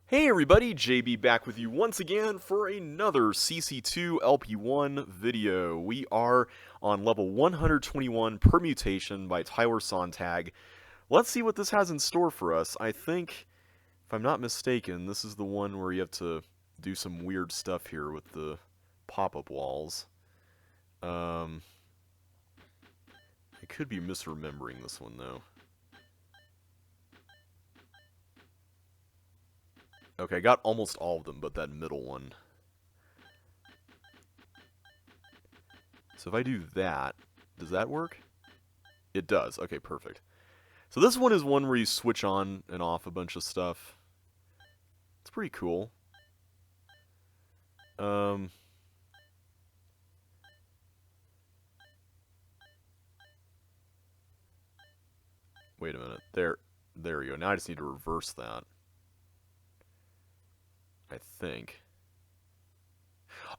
Hey everybody, JB back with you once again for another CC2LP1 video. We are on level 121, Permutation by Tyler Sontag. Let's see what this has in store for us. I think, if I'm not mistaken, this is the one where you have to do some weird stuff here with the pop-up walls. I could be misremembering this one though. Okay, I got almost all of them, but that middle one. So if I do that, does that work? It does. Okay, perfect. So this one is one where you switch on and off a bunch of stuff. It's pretty cool. Wait a minute. There you go. Now I just need to reverse that. I think.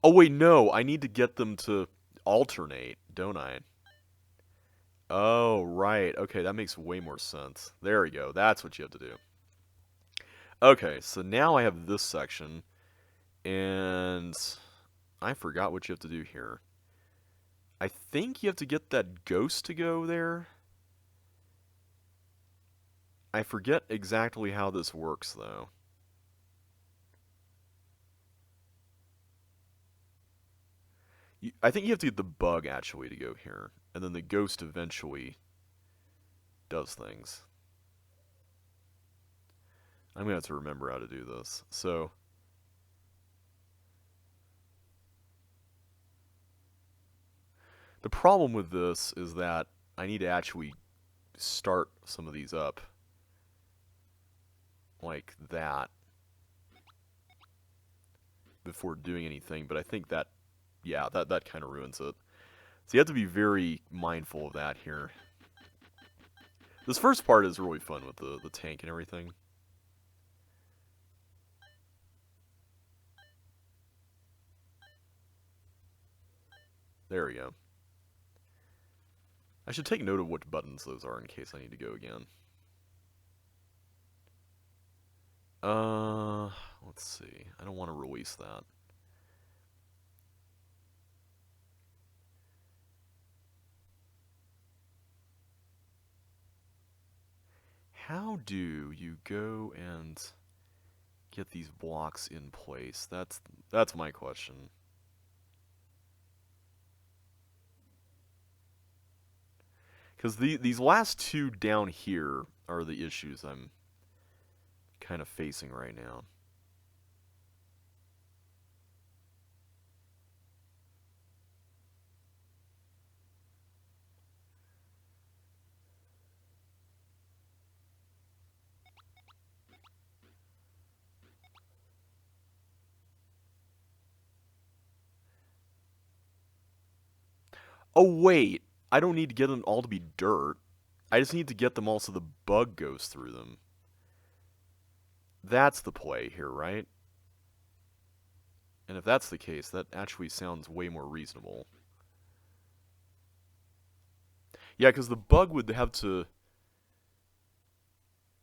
Oh wait, no. I need to get them to alternate, don't I? Oh, right. Okay, that makes way more sense. There we go. That's what you have to do. Okay, so now I have this section, and I forgot what you have to do here. I think you have to get that ghost to go there. I forget exactly how this works, though. I think you have to get the bug, actually, to go here. And then the ghost eventually does things. I'm going to have to remember how to do this. So, the problem with this is that I need to actually start some of these up. Like that. Before doing anything, but I think that, yeah, that kind of ruins it. So you have to be very mindful of that here. This first part is really fun with the tank and everything. There we go. I should take note of which buttons those are in case I need to go again. Let's see. I don't want to release that. How do you go and get these blocks in place? That's my question. Because these last two down here are the issues I'm kind of facing right now. Oh, wait. I don't need to get them all to be dirt. I just need to get them all so the bug goes through them. That's the play here, right? And if that's the case, that actually sounds way more reasonable. Yeah, because the bug would have to...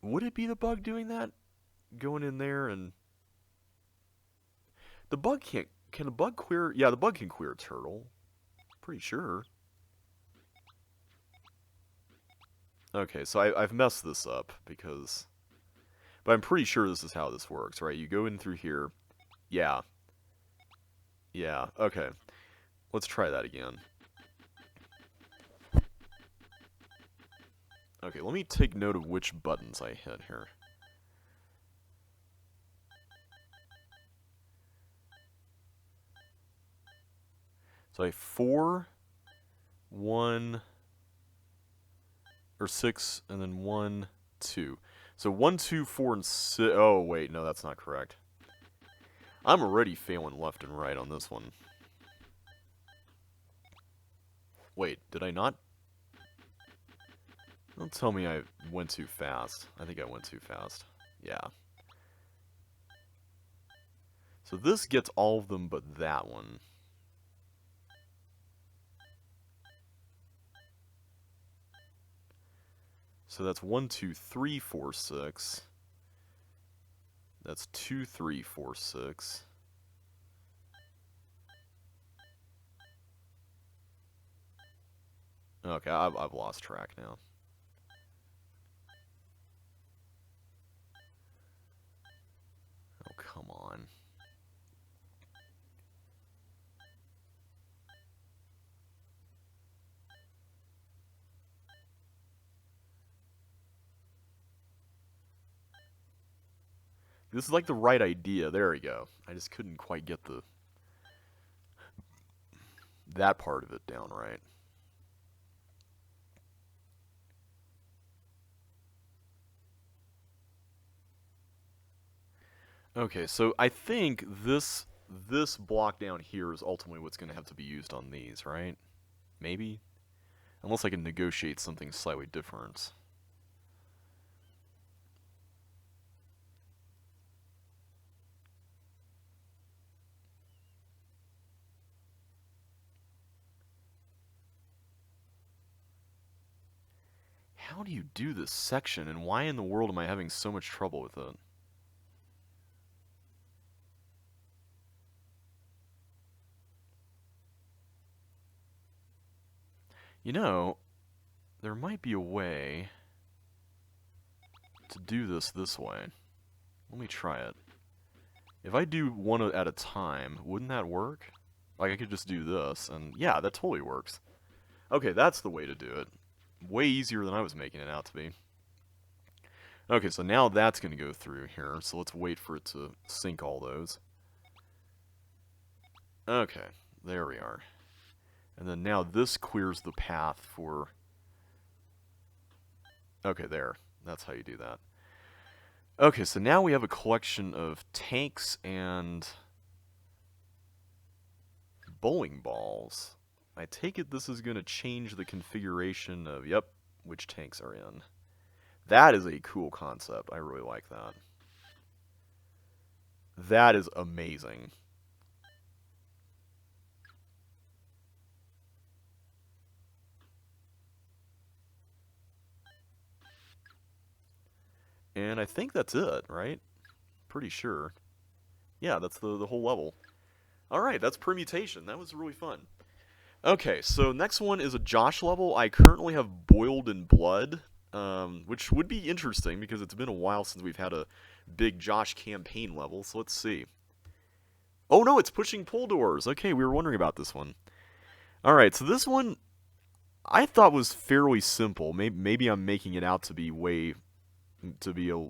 Would it be the bug doing that? Going in there and... The bug can't... Can the bug clear... Yeah, the bug can clear a turtle. Pretty sure. Okay, so I've messed this up because... But I'm pretty sure this is how this works, right? You go in through here. Yeah. Yeah, okay. Let's try that again. Okay, let me take note of which buttons I hit here. So I have 4, 1, or 6, and then 1, 2. So 1, 2, 4, and 6. Oh, wait, no, that's not correct. I'm already failing left and right on this one. Wait, did I not? Don't tell me I went too fast. I think I went too fast. Yeah. So this gets all of them but that one. So that's 1, 2, 3, 4, 6. That's 2, 3, 4, 6. Okay, I've lost track now. Oh, come on. This is like the right idea. There we go. I just couldn't quite get that part of it down right. Okay, so I think this block down here is ultimately what's going to have to be used on these, right? Maybe? Unless I can negotiate something slightly different. How do you do this section, and why in the world am I having so much trouble with it? You know, there might be a way to do this way. Let me try it. If I do one at a time, wouldn't that work? Like, I could just do this, and yeah, that totally works. Okay, that's the way to do it. Way easier than I was making it out to be. Okay, so now that's going to go through here, so let's wait for it to sync all those. Okay, there we are. And then now this clears the path for... Okay, there. That's how you do that. Okay, so now we have a collection of tanks and bowling balls. I take it this is going to change the configuration of, yep, which tanks are in. That is a cool concept. I really like that. That is amazing. And I think that's it, right? Pretty sure. Yeah, that's the whole level. Alright, that's Permutation. That was really fun. Okay, so next one is a Josh level. I currently have Boiled in Blood, which would be interesting because it's been a while since we've had a big Josh campaign level, so let's see. Oh no, it's pushing pull doors. Okay, we were wondering about this one. Alright, so this one I thought was fairly simple. Maybe I'm making it out to be maybe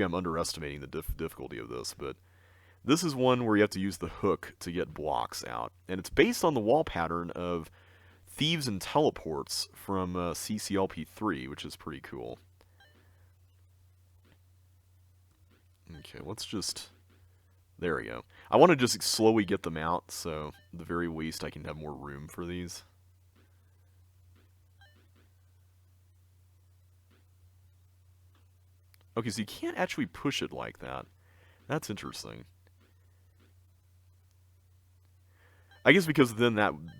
I'm underestimating the difficulty of this, but this is one where you have to use the hook to get blocks out. And it's based on the wall pattern of Thieves and Teleports from CCLP3, which is pretty cool. Okay, let's just... There we go. I want to just slowly get them out, so at the very least I can have more room for these. Okay, so you can't actually push it like that. That's interesting. I guess because then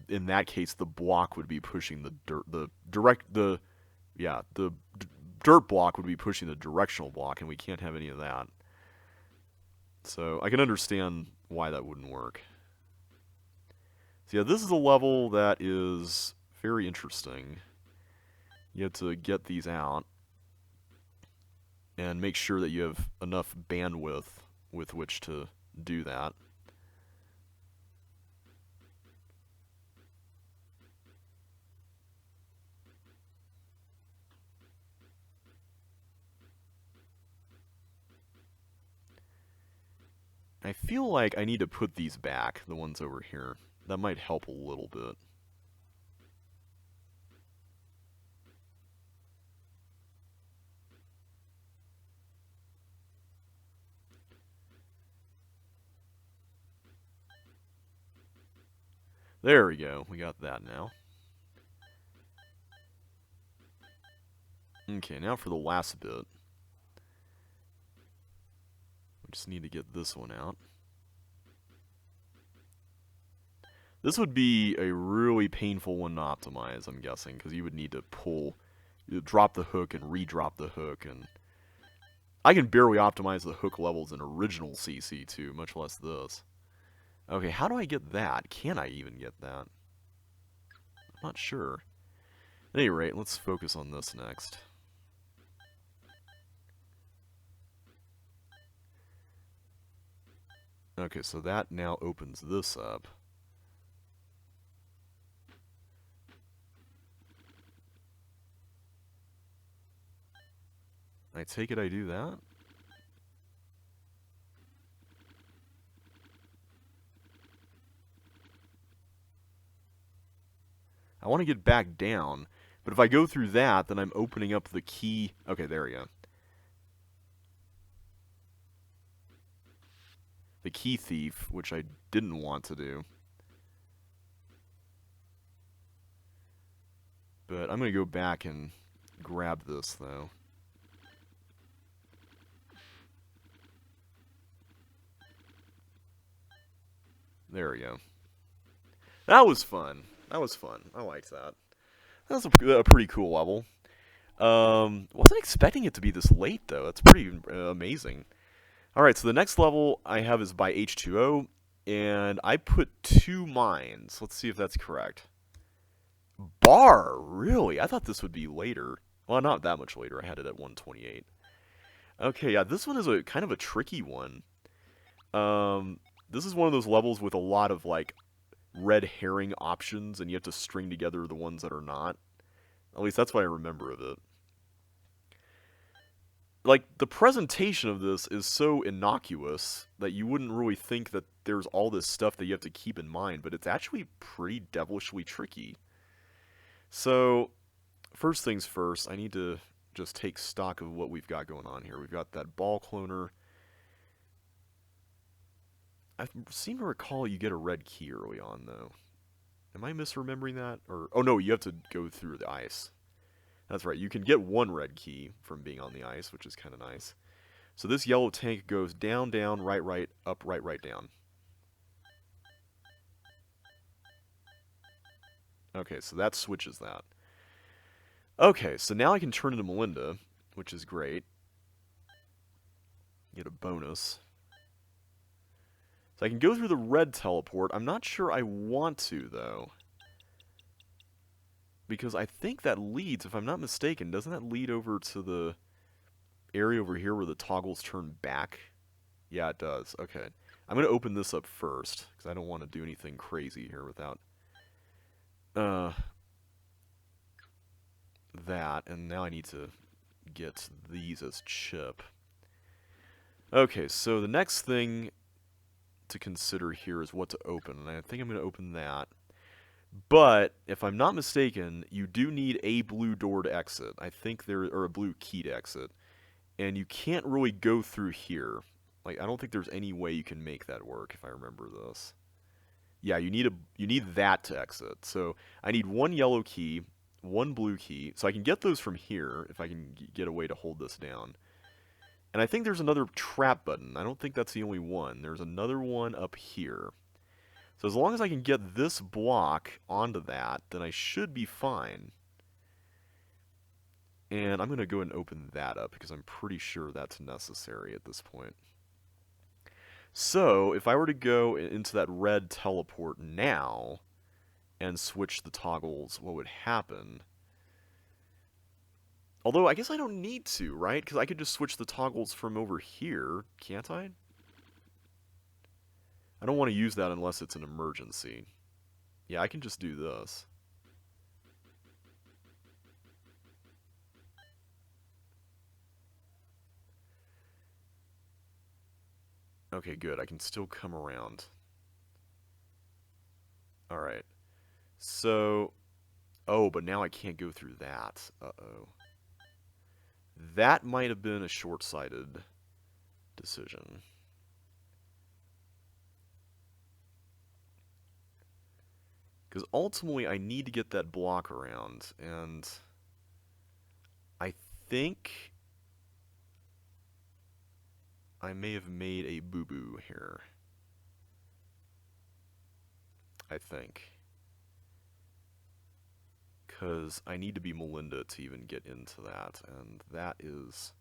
in that case the block would be pushing the dirt block would be pushing the directional block, and we can't have any of that. So I can understand why that wouldn't work. So yeah, this is a level that is very interesting. You have to get these out and make sure that you have enough bandwidth with which to do that. I feel like I need to put these back, the ones over here. That might help a little bit. There we go. We got that now. Okay, now for the last bit. We just need to get this one out. This would be a really painful one to optimize, I'm guessing, because you would need to drop the hook and re-drop the hook, and I can barely optimize the hook levels in original CC2, much less this. Okay, how do I get that? Can I even get that? I'm not sure. At any rate, let's focus on this next. Okay, so that now opens this up. I take it I do that? I want to get back down, but if I go through that, then I'm opening up the key. Okay, there we go. The key thief, which I didn't want to do. But I'm going to go back and grab this, though. There we go. That was fun. That was fun. I liked that. That was a pretty cool level. Wasn't expecting it to be this late, though. That's pretty amazing. Alright, so the next level I have is by H2O, and I put 2 mines. Let's see if that's correct. Bar? Really? I thought this would be later. Well, not that much later. I had it at 128. Okay, yeah, this one is a kind of a tricky one. This is one of those levels with a lot of, like, red herring options, and you have to string together the ones that are not. At least that's what I remember of it. Like, the presentation of this is so innocuous that you wouldn't really think that there's all this stuff that you have to keep in mind, but it's actually pretty devilishly tricky. So, first things first, I need to just take stock of what we've got going on here. We've got that ball cloner. I seem to recall you get a red key early on, though. Am I misremembering that? Or oh no, you have to go through the ice. That's right, you can get 1 red key from being on the ice, which is kind of nice. So this yellow tank goes down, down, right, right, up, right, right, down. Okay, so that switches that. Okay, so now I can turn into Melinda, which is great. Get a bonus. So I can go through the red teleport. I'm not sure I want to, though. Because I think that leads, if I'm not mistaken, doesn't that lead over to the area over here where the toggles turn back? Yeah, it does. Okay. I'm going to open this up first, because I don't want to do anything crazy here without that. And now I need to get these as chip. Okay, so the next thing to consider here is what to open, and I think I'm going to open that. But, if I'm not mistaken, you do need a blue door to exit. I think there, or a blue key to exit. And you can't really go through here. Like, I don't think there's any way you can make that work, if I remember this. Yeah, you need that to exit. So, I need 1 yellow key, 1 blue key. So I can get those from here, if I can get a way to hold this down. And I think there's another trap button. I don't think that's the only one. There's another one up here. So as long as I can get this block onto that, then I should be fine. And I'm going to go ahead and open that up, because I'm pretty sure that's necessary at this point. So, if I were to go into that red teleport now, and switch the toggles, what would happen? Although, I guess I don't need to, right? Because I could just switch the toggles from over here, can't I? I don't want to use that unless it's an emergency. Yeah, I can just do this. Okay, good. I can still come around. Alright. So... Oh, but now I can't go through that. Uh-oh. That might have been a short-sighted decision. Because ultimately, I need to get that block around, and I think I may have made a boo-boo here. I think. Because I need to be Melinda to even get into that, and that is...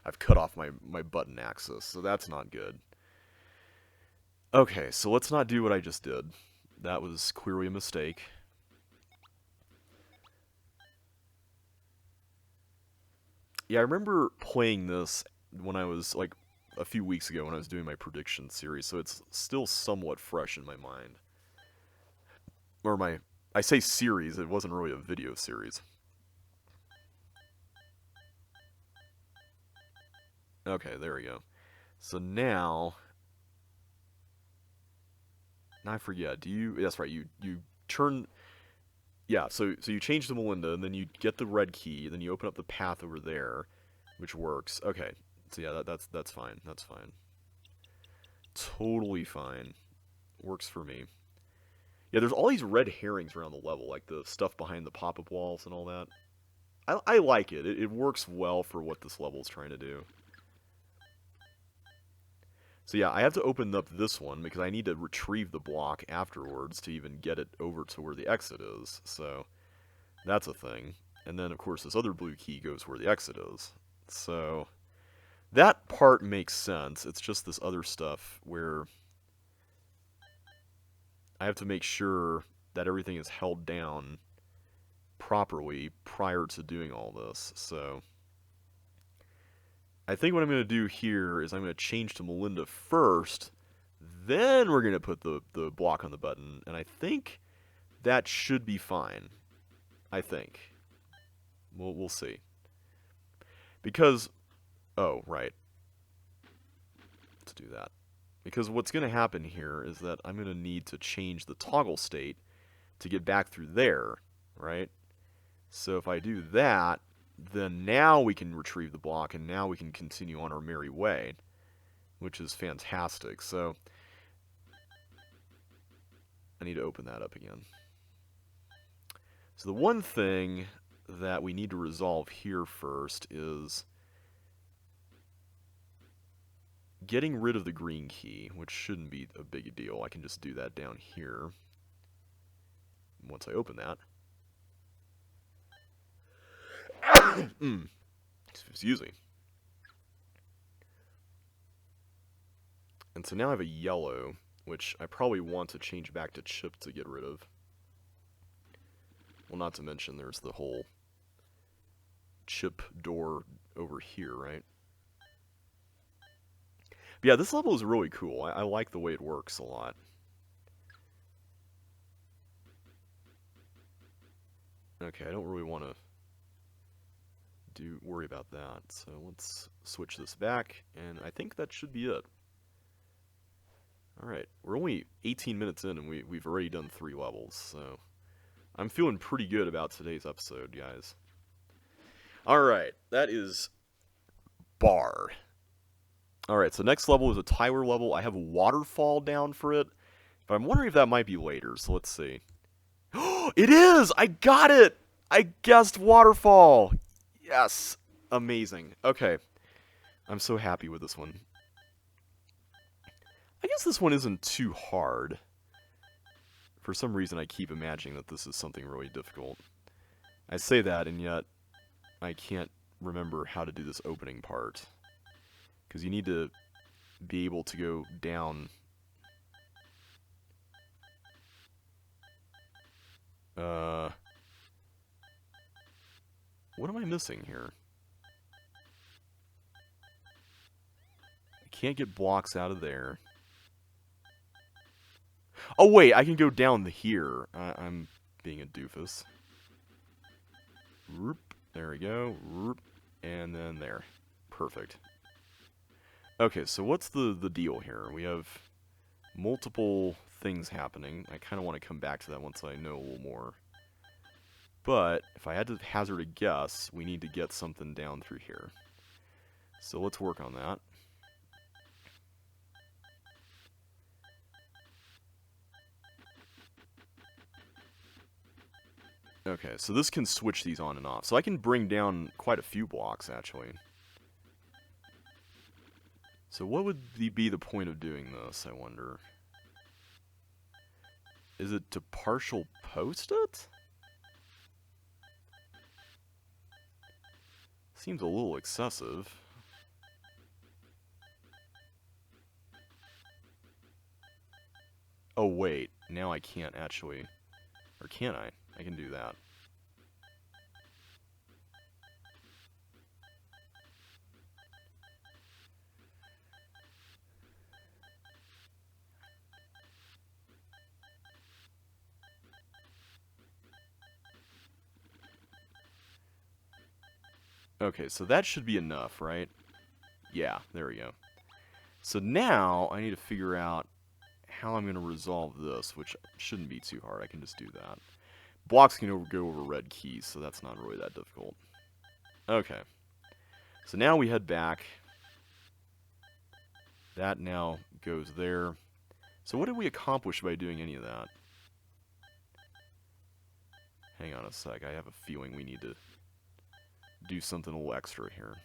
I've cut off my button axis, so that's not good. Okay, so let's not do what I just did. That was clearly a mistake. Yeah, I remember playing this when I was, like, a few weeks ago when I was doing my prediction series, so it's still somewhat fresh in my mind. Or I say series, it wasn't really a video series. Okay, there we go. So now I forget, that's right, you turn, yeah, so you change to Melinda, and then you get the red key, then you open up the path over there, which works. Okay, so yeah, that's fine, that's fine. Totally fine. Works for me. Yeah, there's all these red herrings around the level, like the stuff behind the pop-up walls and all that. I like it. It works well for what this level is trying to do. So yeah, I have to open up this one because I need to retrieve the block afterwards to even get it over to where the exit is. So that's a thing. And then, of course, this other blue key goes where the exit is. So that part makes sense. It's just this other stuff where I have to make sure that everything is held down properly prior to doing all this. So I think what I'm going to do here is I'm going to change to Melinda first, then we're going to put the block on the button, and I think that should be fine. I think. We'll see. Because, oh, right. Let's do that. Because what's going to happen here is that I'm going to need to change the toggle state to get back through there, right? So if I do that, then now we can retrieve the block, and now we can continue on our merry way, which is fantastic. So I need to open that up again. So the one thing that we need to resolve here first is getting rid of the green key, which shouldn't be a big deal. I can just do that down here once I open that. Excuse me. And so now I have a yellow, which I probably want to change back to chip to get rid of. Well, not to mention there's the whole chip door over here, right? But yeah, this level is really cool. I like the way it works a lot. Okay, I don't really want to worry about that. So let's switch this back, and I think that should be it. Alright, we're only 18 minutes in, and we've already done 3 levels, so I'm feeling pretty good about today's episode, guys. Alright, that is Bar. Alright, so next level is a Tyler level. I have a waterfall down for it, but I'm wondering if that might be later, so let's see. It is! I got it! I guessed waterfall! Yes! Amazing. Okay. I'm so happy with this one. I guess this one isn't too hard. For some reason, I keep imagining that this is something really difficult. I say that, and yet I can't remember how to do this opening part. Because you need to be able to go down. What am I missing here? I can't get blocks out of there. Oh, wait, I can go down here. I'm being a doofus. There we go. And then there. Perfect. Okay, so what's the deal here? We have multiple things happening. I kind of want to come back to that once I know a little more. But if I had to hazard a guess, we need to get something down through here. So let's work on that. Okay, so this can switch these on and off. So I can bring down quite a few blocks, actually. So what would be the point of doing this, I wonder? Is it to partial post it? Seems a little excessive. Oh, wait. Now I can't actually... Or can I? I can do that. Okay, so that should be enough, right? Yeah, there we go. So now I need to figure out how I'm going to resolve this, which shouldn't be too hard. I can just do that. Blocks can go over red keys, so that's not really that difficult. Okay. So now we head back. That now goes there. So what did we accomplish by doing any of that? Hang on a sec. I have a feeling we need to do something a little extra here.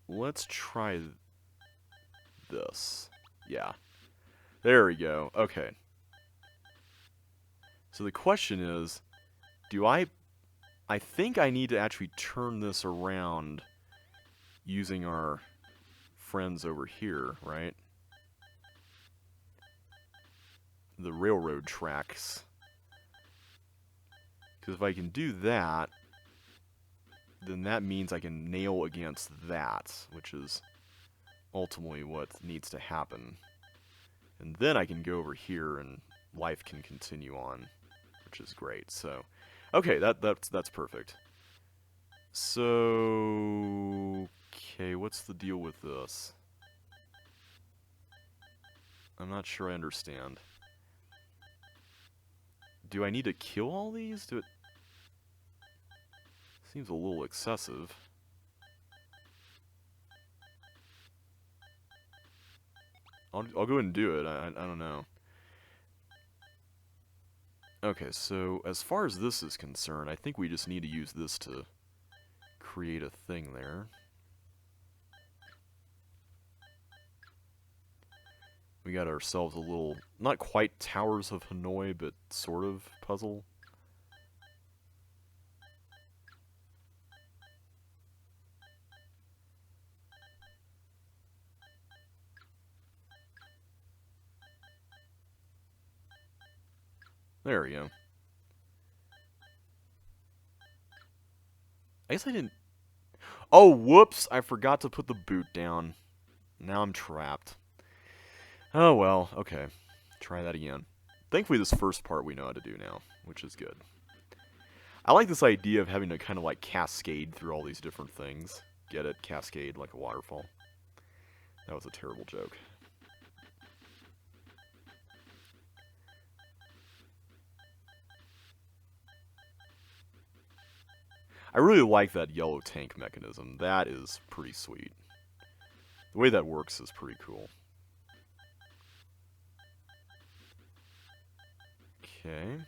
Let's try this. Yeah. There we go. Okay. So the question is, do I think I need to actually turn this around using our friends over here, right? The railroad tracks. Because if I can do that, then that means I can nail against that, which is ultimately what needs to happen. And then I can go over here and life can continue on, which is great. So, okay, that's perfect. So, okay, what's the deal with this? I'm not sure I understand. Do I need to kill all these? Seems a little excessive. I'll go ahead and do it. I don't know. Okay, so as far as this is concerned, I think we just need to use this to create a thing there. We got ourselves a little, not quite Towers of Hanoi, but sort of puzzle. There we go. I guess I didn't... Oh, whoops! I forgot to put the boot down. Now I'm trapped. Oh well, okay. Try that again. Thankfully this first part we know how to do now, which is good. I like this idea of having to kind of like cascade through all these different things. Get it? Cascade like a waterfall. That was a terrible joke. I really like that yellow tank mechanism. That is pretty sweet. The way that works is pretty cool. Okay.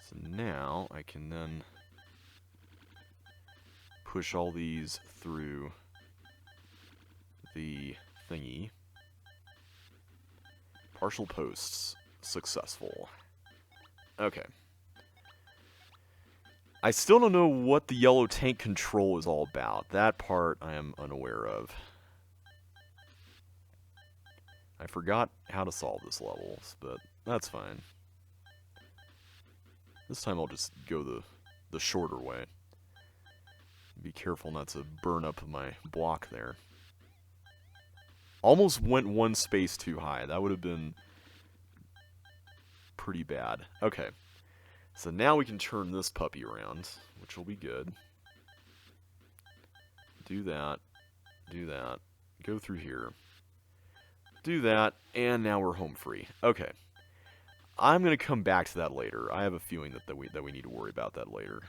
So now I can then push all these through the thingy. Partial posts. Successful. Okay. I still don't know what the yellow tank control is all about. That part I am unaware of. I forgot how to solve this level, but that's fine. This time I'll just go the shorter way. Be careful not to burn up my block there. Almost went one space too high. That would have been pretty bad. Okay. So now we can turn this puppy around, which will be good. Do that. Do that. Go through here. Do that, and now we're home free. Okay. I'm going to come back to that later. I have a feeling that we need to worry about that later.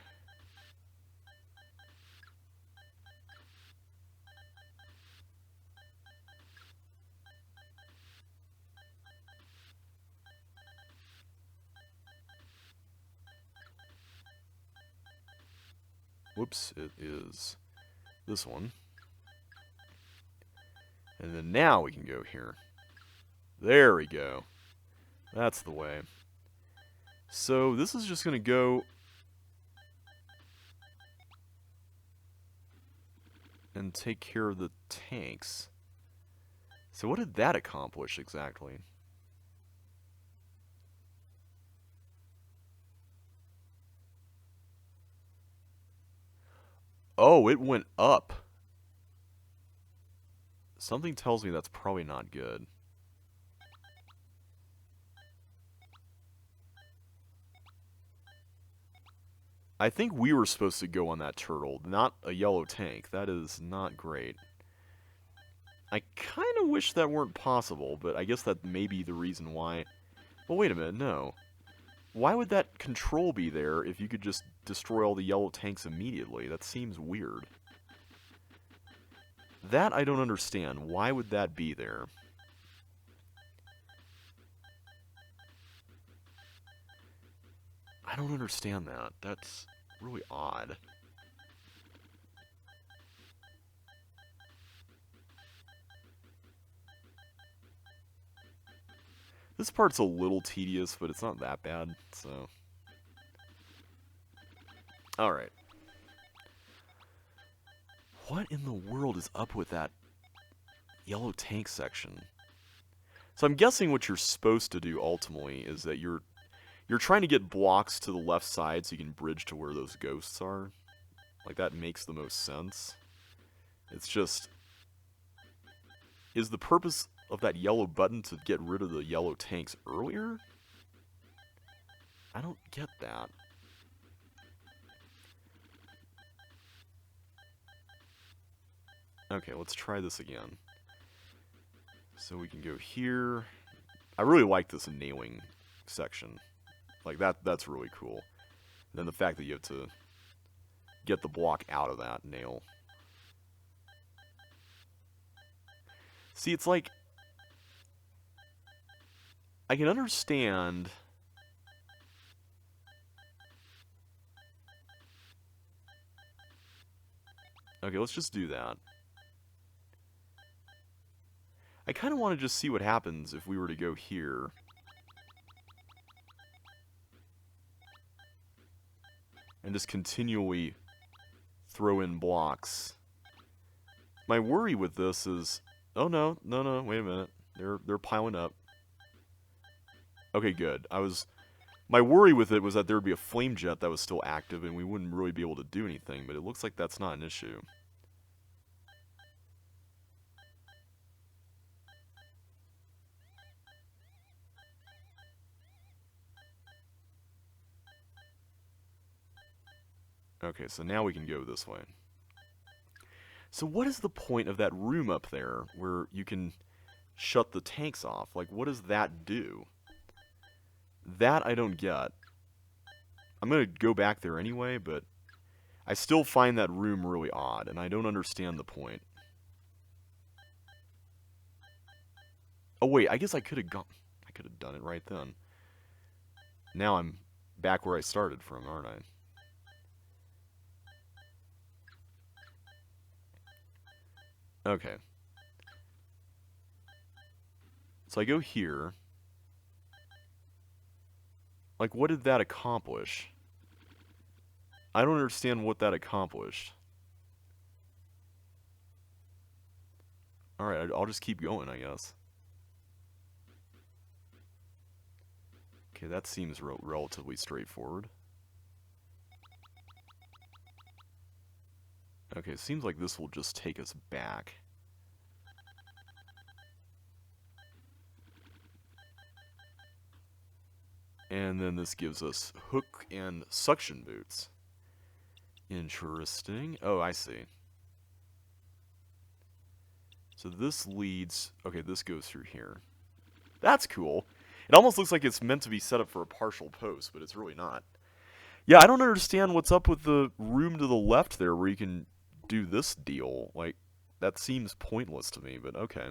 Whoops, it is this one. And then now we can go here. There we go. That's the way. So this is just going to go... and take care of the tanks. So what did that accomplish exactly? Oh, it went up. Something tells me that's probably not good. I think we were supposed to go on that turtle, not a yellow tank. That is not great. I kind of wish that weren't possible, but I guess that may be the reason why. Well, wait a minute, no. Why would that control be there if you could just destroy all the yellow tanks immediately? That seems weird. That I don't understand. Why would that be there? I don't understand that. That's really odd. This part's a little tedious, but it's not that bad, so... Alright. What in the world is up with that yellow tank section? So I'm guessing what you're supposed to do ultimately is that you're trying to get blocks to the left side so you can bridge to where those ghosts are. Like, that makes the most sense. It's just... Is the purpose of that yellow button to get rid of the yellow tanks earlier? I don't get that. Okay, let's try this again. So we can go here. I really like this nailing section. Like, that's really cool. And then the fact that you have to get the block out of that nail. See, it's like... I can understand... Okay, let's just do that. I kind of want to just see what happens if we were to go here. And just continually throw in blocks. My worry with this is... Oh, no, wait a minute. They're piling up. Okay, good. My worry with it was that there would be a flame jet that was still active and we wouldn't really be able to do anything, but it looks like that's not an issue. Okay, so now we can go this way. So what is the point of that room up there where you can shut the tanks off? Like, what does that do? That I don't get. I'm going to go back there anyway, but I still find that room really odd, and I don't understand the point. Oh, wait, I guess I could have done it right then. Now I'm back where I started from, aren't I? Okay. So I go here. Like, what did that accomplish? I don't understand what that accomplished. Alright, I'll just keep going, I guess. Okay, that seems relatively straightforward. Okay, it seems like this will just take us back. And then this gives us hook and suction boots. Interesting. Oh, I see. So this leads... Okay, this goes through here. That's cool. It almost looks like it's meant to be set up for a partial post, but it's really not. Yeah, I don't understand what's up with the room to the left there where you can do this deal. Like, that seems pointless to me, but okay.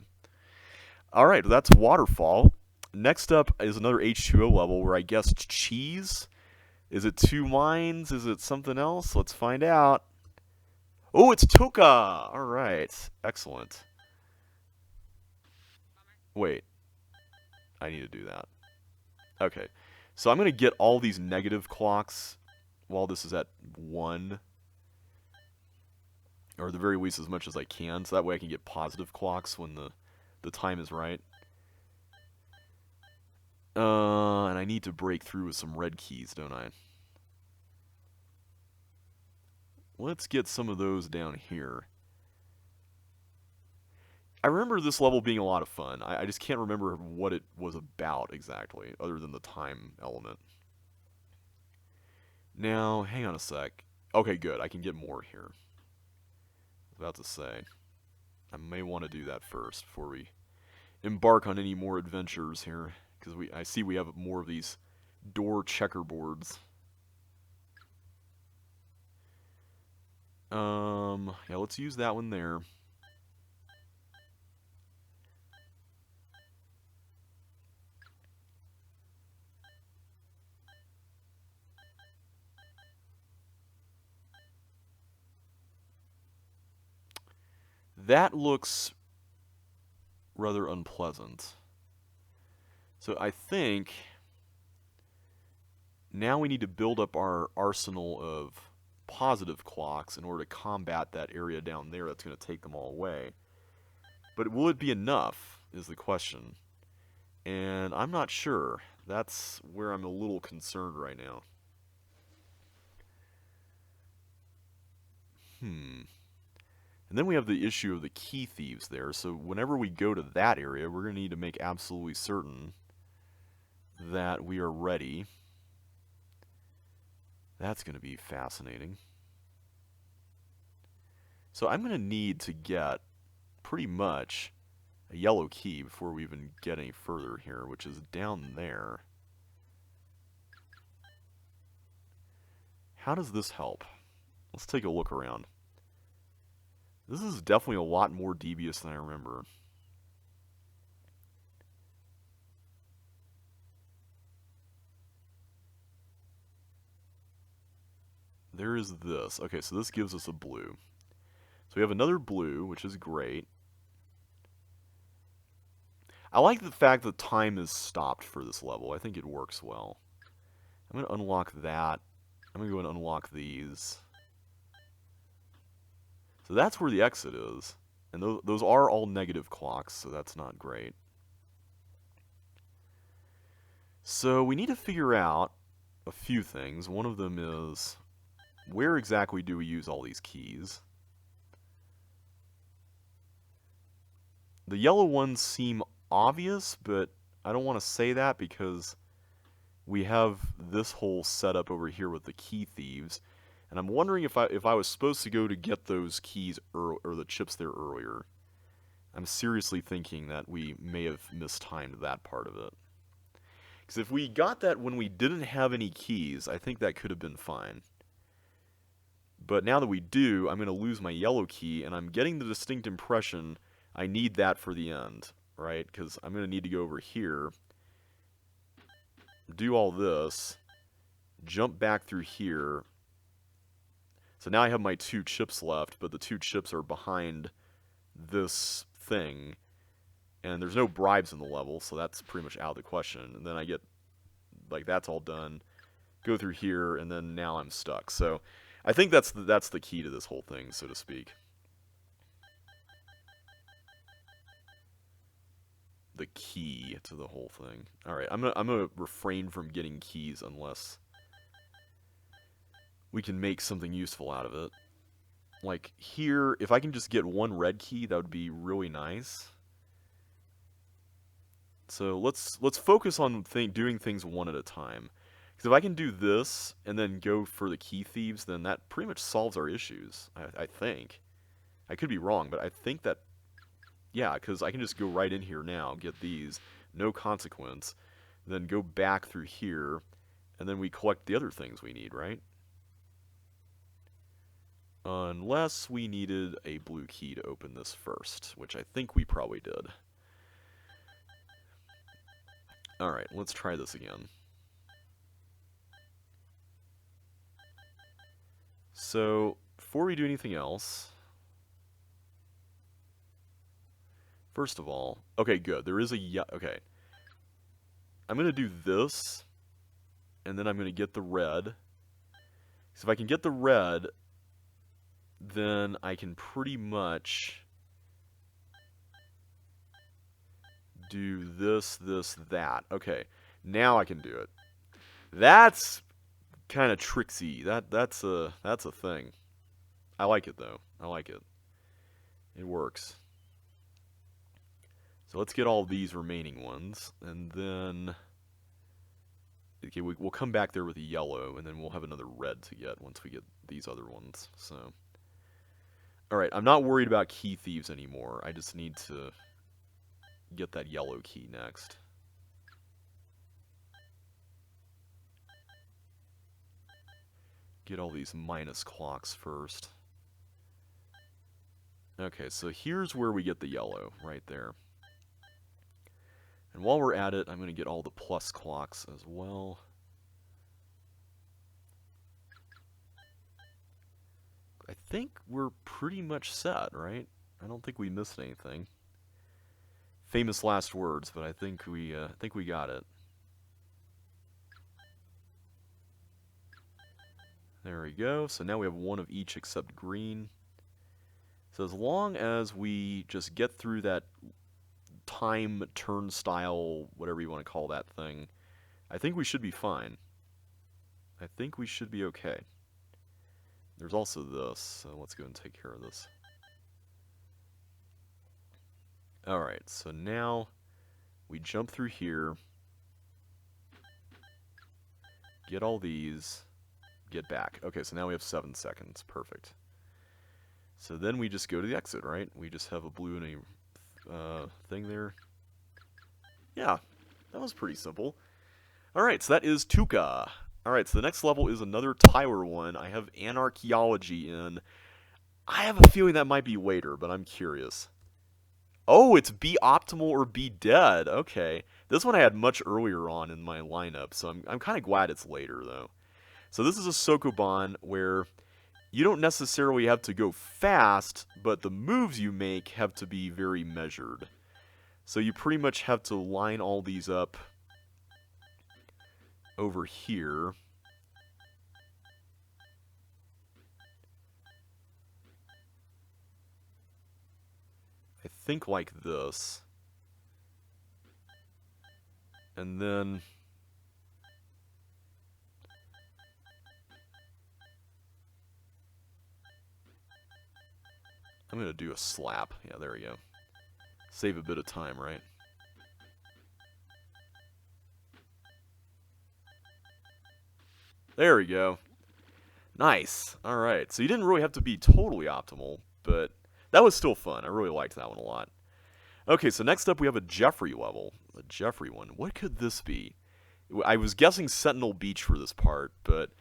Alright, that's Waterfall. Next up is another H2O level where I guess cheese? Is it 2 mines? Is it something else? Let's find out. Oh, it's Toka! Alright, excellent. Wait. I need to do that. Okay. So I'm going to get all these negative clocks while this is at 1. or at the very least as much as I can, so that way I can get positive clocks when the time is right. And I need to break through with some red keys, don't I? Let's get some of those down here. I remember this level being a lot of fun. I just can't remember what it was about exactly, other than the time element. Now, hang on a sec. Okay, good. I can get more here. I was about to say. I may want to do that first before we embark on any more adventures here. Because I see we have more of these door checkerboards. Yeah, let's use that one there. That looks rather unpleasant. So I think now we need to build up our arsenal of positive clocks in order to combat that area down there that's going to take them all away. But will it be enough, is the question. And I'm not sure. That's where I'm a little concerned right now. And then we have the issue of the key thieves there, so whenever we go to that area, we're going to need to make absolutely certain that we are ready. That's going to be fascinating. So I'm going to need to get pretty much a yellow key before we even get any further here, which is down there. How does this help? Let's take a look around. This is definitely a lot more devious than I remember. There is this. Okay, so this gives us a blue. So we have another blue, which is great. I like the fact that time is stopped for this level. I think it works well. I'm going to unlock that. I'm going to go and unlock these. So that's where the exit is. And those are all negative clocks, so that's not great. So we need to figure out a few things. One of them is, where exactly do we use all these keys? The yellow ones seem obvious, but I don't want to say that because we have this whole setup over here with the key thieves. And I'm wondering if I was supposed to go to get those keys or the chips there earlier. I'm seriously thinking that we may have mistimed that part of it. Because if we got that when we didn't have any keys, I think that could have been fine. But now that we do, I'm going to lose my yellow key, and I'm getting the distinct impression I need that for the end, right? Because I'm going to need to go over here, do all this, jump back through here. So now I have my 2 chips left, but the 2 chips are behind this thing. And there's no bribes in the level, so that's pretty much out of the question. And then I get, like, that's all done. Go through here, and then now I'm stuck. So I think that's the key to this whole thing, so to speak. The key to the whole thing. All right, I'm gonna refrain from getting keys unless we can make something useful out of it. Like here, if I can just get 1 red key, that would be really nice. So let's focus on doing things one at a time. Because if I can do this and then go for the key thieves, then that pretty much solves our issues. I think. I could be wrong, but I think that, yeah, because I can just go right in here now, get these, no consequence, then go back through here, and then we collect the other things we need, right? Unless we needed a blue key to open this first, which I think we probably did. Alright, let's try this again. So, before we do anything else, first of all, okay, good. There is okay. I'm going to do this, and then I'm going to get the red. So if I can get the red, then I can pretty much do this, this, that. Okay, now I can do it. That's kind of tricksy. That's a thing. I like it though. I like it. It works. So let's get all these remaining ones, and then okay, we'll come back there with a yellow, and then we'll have another red to get once we get these other ones. So, all right, I'm not worried about key thieves anymore. I just need to get that yellow key next. Get all these minus clocks first. Okay, so here's where we get the yellow, right there. And while we're at it, I'm going to get all the plus clocks as well. I think we're pretty much set, right? I don't think we missed anything. Famous last words, but I think we got it. There we go. So now we have one of each except green. So as long as we just get through that time turnstile, whatever you want to call that thing, I think we should be fine. I think we should be okay. There's also this, so let's go and take care of this. Alright, so now we jump through here, get all these, get back. Okay, so now we have 7 seconds. Perfect. So then we just go to the exit, right? We just have a blue and a thing there. Yeah, that was pretty simple. Alright, so that is Tuca. Alright, so the next level is another Tyler one. I have Anarchaeology in. I have a feeling that might be later, but I'm curious. Oh, it's Be Optimal or Be Dead. Okay. This one I had much earlier on in my lineup, so I'm kind of glad it's later, though. So this is a Sokoban where you don't necessarily have to go fast, but the moves you make have to be very measured. So you pretty much have to line all these up over here. I think like this. And then I'm going to do a slap. Yeah, there we go. Save a bit of time, right? There we go. Nice. Alright, so you didn't really have to be totally optimal, but that was still fun. I really liked that one a lot. Okay, so next up we have a Jeffrey level. A Jeffrey one. What could this be? I was guessing Sentinel Beach for this part, but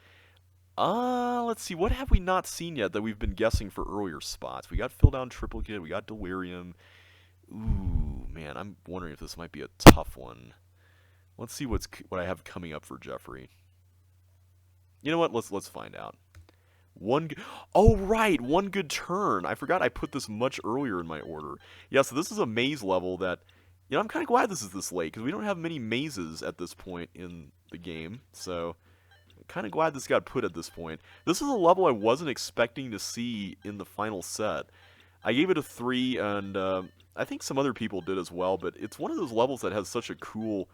let's see. What have we not seen yet that we've been guessing for earlier spots? We got Fill Down Triplicate, we got Delirium. Ooh, man, I'm wondering if this might be a tough one. Let's see what I have coming up for Jeffrey. You know what? Let's find out. Oh, right, one good turn. I forgot I put this much earlier in my order. Yeah, so this is a maze level that, you know, I'm kind of glad this is this late, because we don't have many mazes at this point in the game, so I'm kind of glad this got put at this point. This is a level I wasn't expecting to see in the final set. I gave it a 3, and I think some other people did as well, but it's one of those levels that has such a cool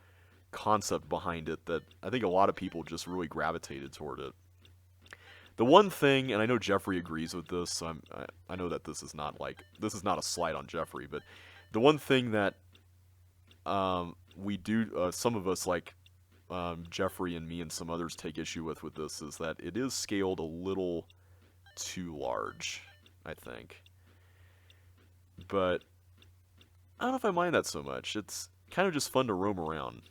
concept behind it that I think a lot of people just really gravitated toward it. The one thing, and I know Jeffrey agrees with this, so I know that this is not a slight on Jeffrey, but the one thing that we do, some of us like Jeffrey and me and some others take issue with this is that it is scaled a little too large, I think. But I don't know if I mind that so much. It's kind of just fun to roam around.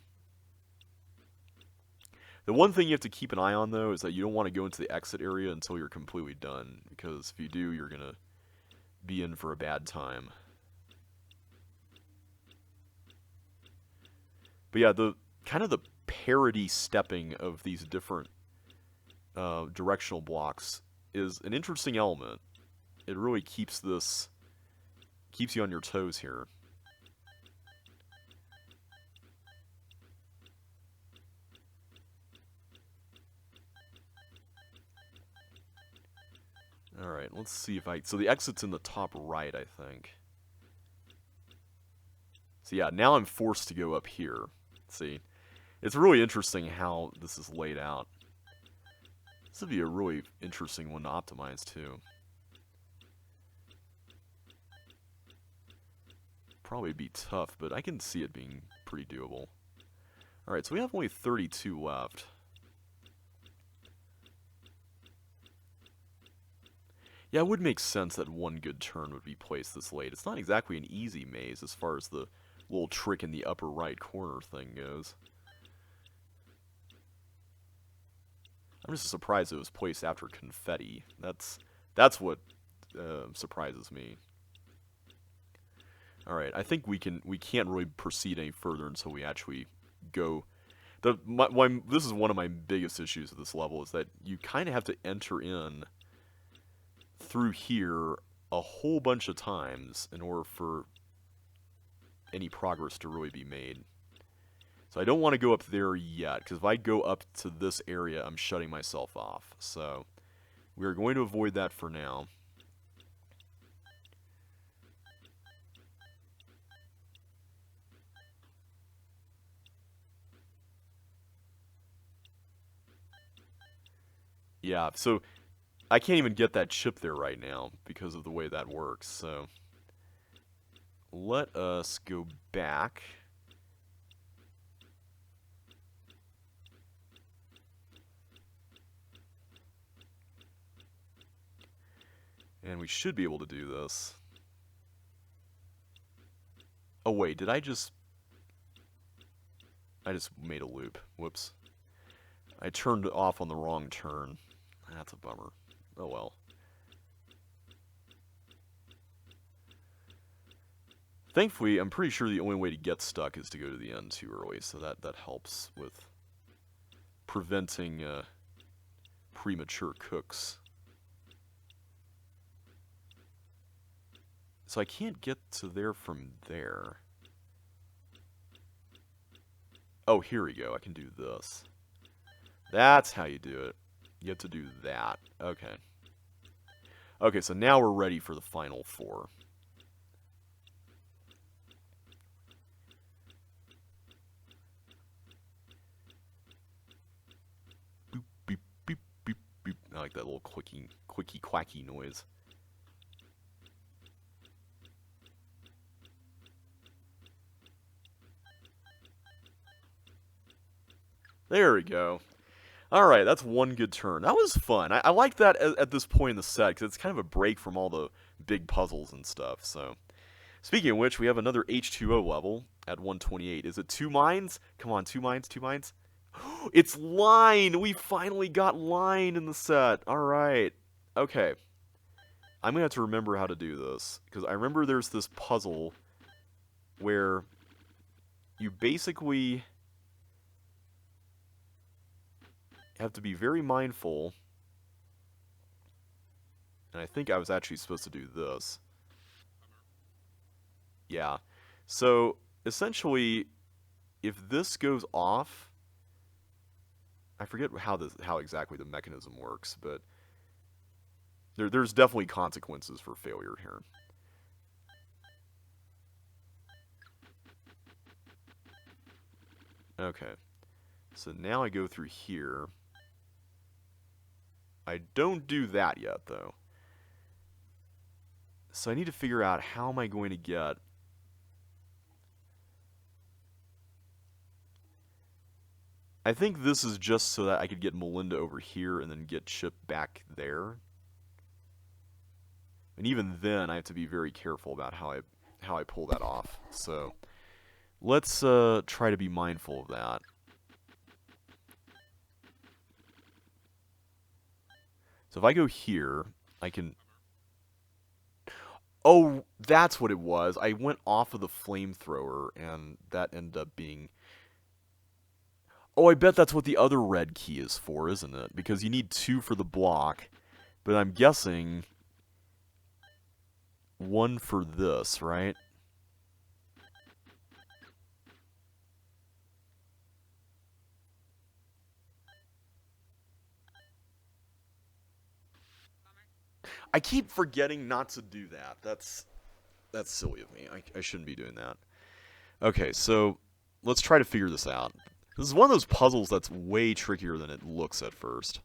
The one thing you have to keep an eye on, though, is that you don't want to go into the exit area until you're completely done, because if you do, you're going to be in for a bad time. But yeah, the kind of the parity stepping of these different directional blocks is an interesting element. It really keeps you on your toes here. Alright, let's see if I... So the exit's in the top right, I think. So yeah, now I'm forced to go up here. See? It's really interesting how this is laid out. This would be a really interesting one to optimize, too. Probably be tough, but I can see it being pretty doable. Alright, so we have only 32 left. Yeah, it would make sense that one good turn would be placed this late. It's not exactly an easy maze as far as the little trick in the upper right corner thing goes. I'm just surprised it was placed after confetti. That's what surprises me. All right, I think we can't really proceed any further until we actually go. This is one of my biggest issues with this level is that you kind of have to enter in through here a whole bunch of times in order for any progress to really be made. So I don't want to go up there yet, because if I go up to this area, I'm shutting myself off. So we're going to avoid that for now. Yeah, so I can't even get that chip there right now because of the way that works, so let us go back. And we should be able to do this. Oh wait, I just made a loop. Whoops. I turned off on the wrong turn. That's a bummer. Oh well. Thankfully, I'm pretty sure the only way to get stuck is to go to the end too early, so that helps with preventing premature cooks. So I can't get to there from there. Oh, here we go. I can do this. That's how you do it. You have to do that. Okay. Okay, so now we're ready for the final four. Boop, beep, beep, beep, beep. I like that little clicky, quacky noise. There we go. Alright, that's one good turn. That was fun. I like that at this point in the set, because it's kind of a break from all the big puzzles and stuff, so... Speaking of which, we have another H2O level at 128. Is it 2 mines? Come on, 2 mines, 2 mines? It's line! We finally got line in the set. Alright. Okay. I'm going to have to remember how to do this, because I remember there's this puzzle where you basically have to be very mindful, and I think I was actually supposed to do this. Yeah. So, essentially, if this goes off, I forget how exactly the mechanism works, but there's definitely consequences for failure here. Okay. So now I go through here. I don't do that yet, though. So I need to figure out how am I going to get... I think this is just so that I could get Melinda over here and then get Chip back there. And even then, I have to be very careful about how I pull that off. So let's try to be mindful of that. So if I go here, I can... Oh, that's what it was. I went off of the flamethrower, and that ended up being... Oh, I bet that's what the other red key is for, isn't it? Because you need 2 for the block, but I'm guessing 1 for this, right? I keep forgetting not to do that. That's silly of me. I shouldn't be doing that. Okay, so let's try to figure this out. This is one of those puzzles that's way trickier than it looks at first.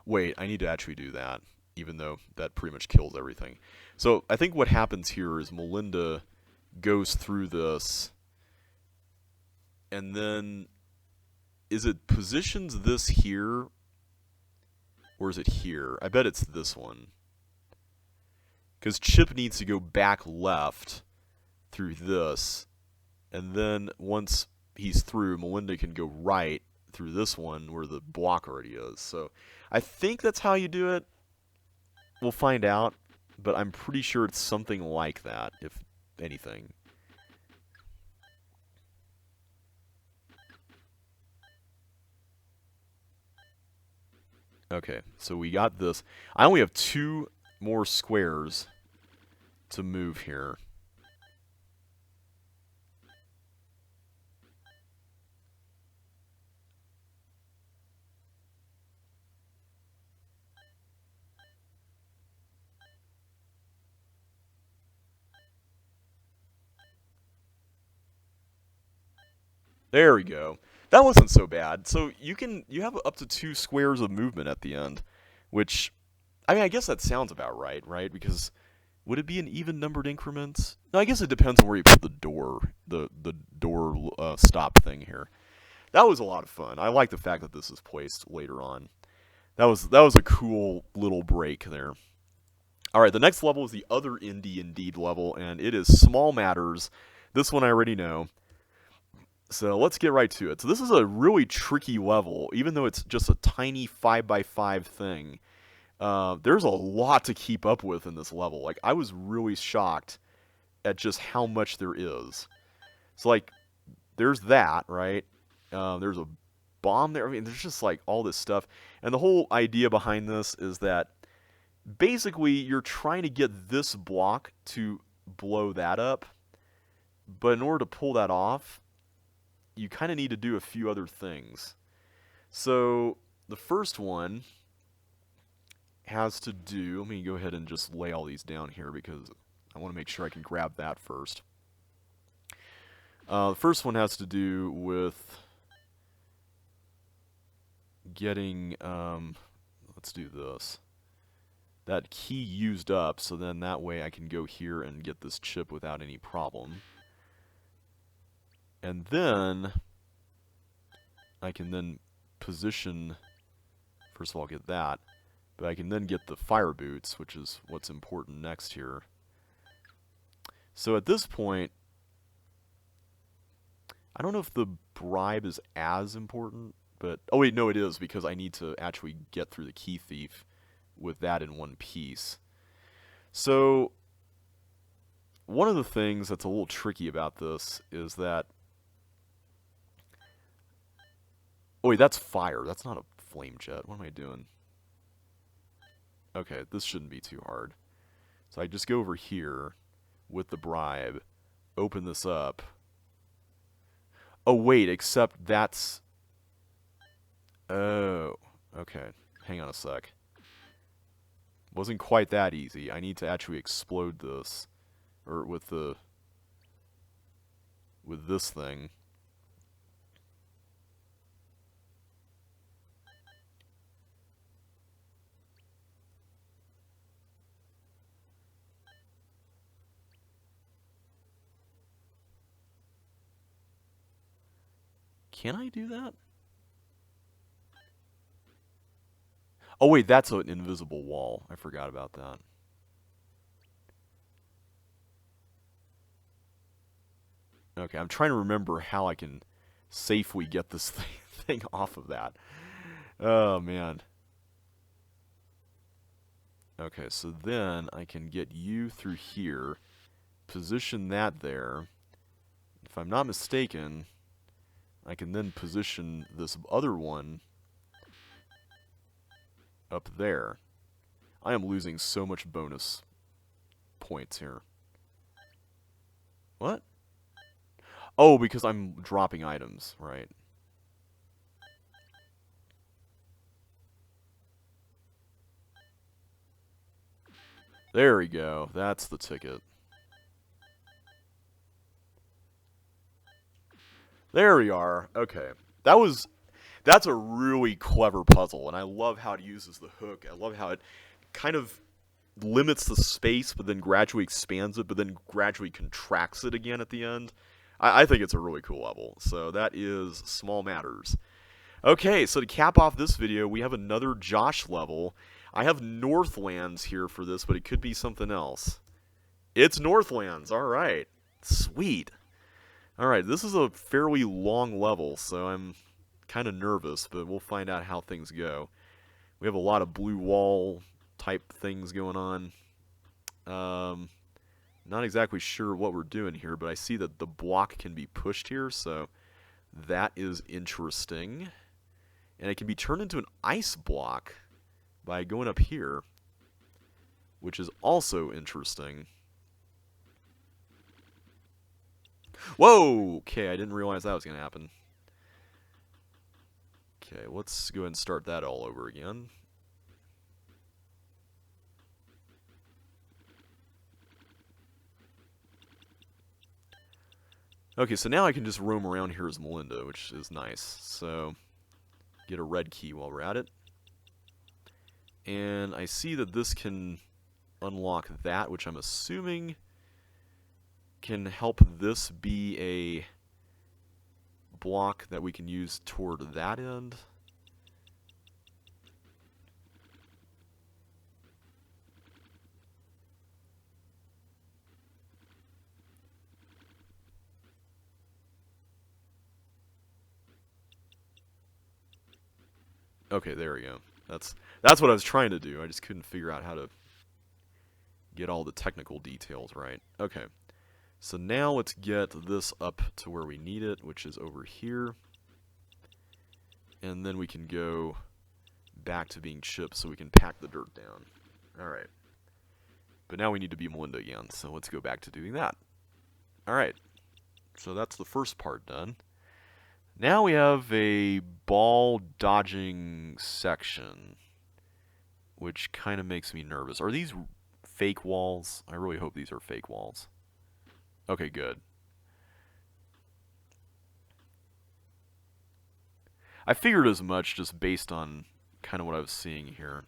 Wait, I need to actually do that, even though that pretty much kills everything. So I think what happens here is Melinda goes through this, and then is it positions this here, or is it here? I bet it's this one. Because Chip needs to go back left through this, and then once he's through, Melinda can go right through this one where the block already is. So I think that's how you do it. We'll find out, but I'm pretty sure it's something like that, if anything. Okay, so we got this. I only have 2 more squares to move here. There we go. That wasn't so bad. So you have up to 2 squares of movement at the end, which I mean I guess that sounds about right, right? Because would it be in even numbered increments? No, I guess it depends on where you put the door stop thing here. That was a lot of fun. I like the fact that this is placed later on. That was a cool little break there. All right, the next level is the other Indie Indeed level, and it is Small Matters. This one I already know. So let's get right to it. So this is a really tricky level, even though it's just a tiny 5x5 thing. There's a lot to keep up with in this level. Like, I was really shocked at just how much there is. So, like, there's that, right? There's a bomb there. I mean, there's just, like, all this stuff. And the whole idea behind this is that basically you're trying to get this block to blow that up. But in order to pull that off, you kind of need to do a few other things. So the first one has to do, let me go ahead and just lay all these down here because I want to make sure I can grab that first. The first one has to do with getting, let's do this. That key used up, so then that way I can go here and get this chip without any problem. And then I can then position, first of all get that, but I can then get the fire boots, which is what's important next here. So at this point, I don't know if the bribe is as important, but, oh wait, no it is, because I need to actually get through the key thief with that in one piece. So, one of the things that's a little tricky about this is that, oh wait, that's fire, that's not a flame jet, what am I doing? Okay, this shouldn't be too hard. So I just go over here with the bribe, open this up. Oh wait, except that's... Oh, okay. Hang on a sec. Wasn't quite that easy. I need to actually explode this. Or with this thing. Can I do that? Oh wait, that's an invisible wall. I forgot about that. Okay, I'm trying to remember how I can safely get this thing off of that. Oh man. Okay, so then I can get you through here, position that there. If I'm not mistaken, I can then position this other one up there. I am losing so much bonus points here. What? Oh, because I'm dropping items, right. There we go. That's the ticket. There we are. Okay. That's a really clever puzzle, and I love how it uses the hook. I love how it kind of limits the space, but then gradually expands it, but then gradually contracts it again at the end. I think it's a really cool level. So that is Small Matters. Okay, so to cap off this video, we have another Josh level. I have Northlands here for this, but it could be something else. It's Northlands. All right. Sweet. All right, this is a fairly long level, so I'm kind of nervous, but we'll find out how things go. We have a lot of blue wall type things going on. Not exactly sure what we're doing here, but I see that the block can be pushed here, so that is interesting. And it can be turned into an ice block by going up here, which is also interesting. Whoa! Okay, I didn't realize that was going to happen. Okay, let's go ahead and start that all over again. Okay, so now I can just roam around here as Melinda, which is nice. So, get a red key while we're at it. And I see that this can unlock that, which I'm assuming can help this be a block that we can use toward that end. Okay, there we go. That's what I was trying to do. I just couldn't figure out how to get all the technical details right. Okay. So now let's get this up to where we need it, which is over here. And then we can go back to being chips so we can pack the dirt down. Alright. But now we need to be Melinda again, so let's go back to doing that. Alright. So that's the first part done. Now we have a ball dodging section, which kind of makes me nervous. Are these fake walls? I really hope these are fake walls. Okay, good. I figured as much just based on kind of what I was seeing here.